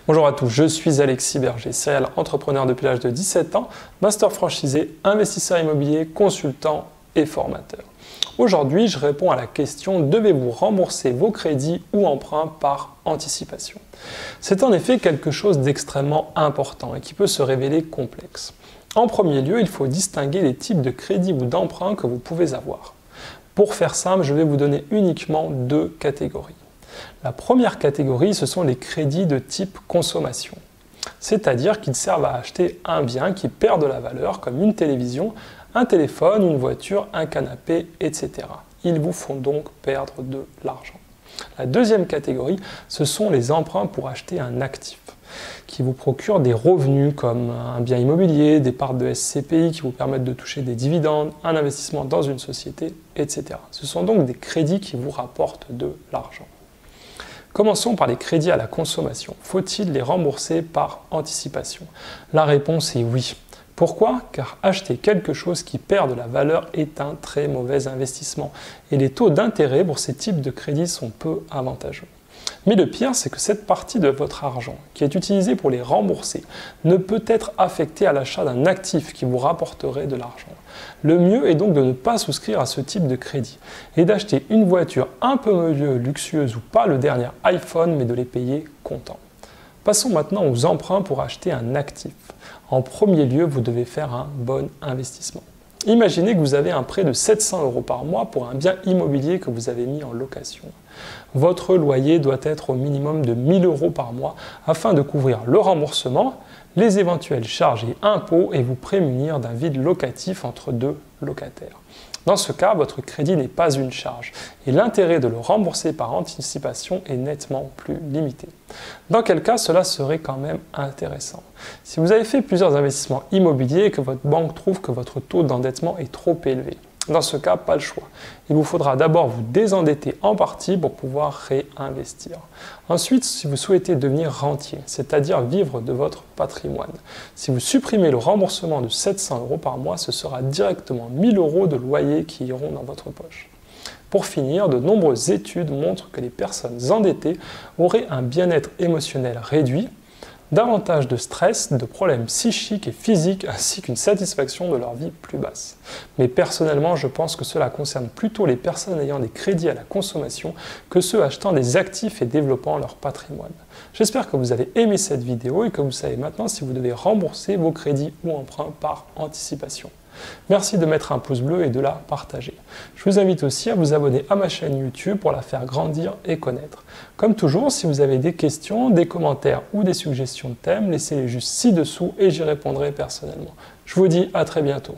Bonjour à tous, je suis Alexis Berger, serial entrepreneur depuis l'âge de 17 ans, master franchisé, investisseur immobilier, consultant et formateur. Aujourd'hui, je réponds à la question: devez-vous rembourser vos crédits ou emprunts par anticipation? C'est en effet quelque chose d'extrêmement important et qui peut se révéler complexe. En premier lieu, il faut distinguer les types de crédits ou d'emprunts que vous pouvez avoir. Pour faire simple, je vais vous donner uniquement deux catégories. La première catégorie, ce sont les crédits de type consommation. C'est-à-dire qu'ils servent à acheter un bien qui perd de la valeur, comme une télévision, un téléphone, une voiture, un canapé, etc. Ils vous font donc perdre de l'argent. La deuxième catégorie, ce sont les emprunts pour acheter un actif, qui vous procurent des revenus comme un bien immobilier, des parts de SCPI qui vous permettent de toucher des dividendes, un investissement dans une société, etc. Ce sont donc des crédits qui vous rapportent de l'argent. Commençons par les crédits à la consommation. Faut-il les rembourser par anticipation? La réponse est oui. Pourquoi? Car acheter quelque chose qui perd de la valeur est un très mauvais investissement et les taux d'intérêt pour ces types de crédits sont peu avantageux. Mais le pire, c'est que cette partie de votre argent qui est utilisée pour les rembourser ne peut être affectée à l'achat d'un actif qui vous rapporterait de l'argent. Le mieux est donc de ne pas souscrire à ce type de crédit et d'acheter une voiture un peu mieux luxueuse ou pas le dernier iPhone, mais de les payer comptant. Passons maintenant aux emprunts pour acheter un actif. En premier lieu, vous devez faire un bon investissement. Imaginez que vous avez un prêt de 700 € par mois pour un bien immobilier que vous avez mis en location. Votre loyer doit être au minimum de 1 000 € par mois afin de couvrir le remboursement, les éventuelles charges et impôts et vous prémunir d'un vide locatif entre deux locataires. Dans ce cas, votre crédit n'est pas une charge et l'intérêt de le rembourser par anticipation est nettement plus limité. Dans quel cas cela serait quand même intéressant? Si vous avez fait plusieurs investissements immobiliers et que votre banque trouve que votre taux d'endettement est trop élevé, dans ce cas, pas le choix. Il vous faudra d'abord vous désendetter en partie pour pouvoir réinvestir. Ensuite, si vous souhaitez devenir rentier, c'est-à-dire vivre de votre patrimoine, si vous supprimez le remboursement de 700 € par mois, ce sera directement 1 000 € de loyer qui iront dans votre poche. Pour finir, de nombreuses études montrent que les personnes endettées auraient un bien-être émotionnel réduit, davantage de stress, de problèmes psychiques et physiques, ainsi qu'une satisfaction de leur vie plus basse. Mais personnellement, je pense que cela concerne plutôt les personnes ayant des crédits à la consommation que ceux achetant des actifs et développant leur patrimoine. J'espère que vous avez aimé cette vidéo et que vous savez maintenant si vous devez rembourser vos crédits ou emprunts par anticipation. Merci de mettre un pouce bleu et de la partager. Je vous invite aussi à vous abonner à ma chaîne YouTube pour la faire grandir et connaître. Comme toujours, si vous avez des questions, des commentaires ou des suggestions de thèmes, laissez-les juste ci-dessous et j'y répondrai personnellement. Je vous dis à très bientôt.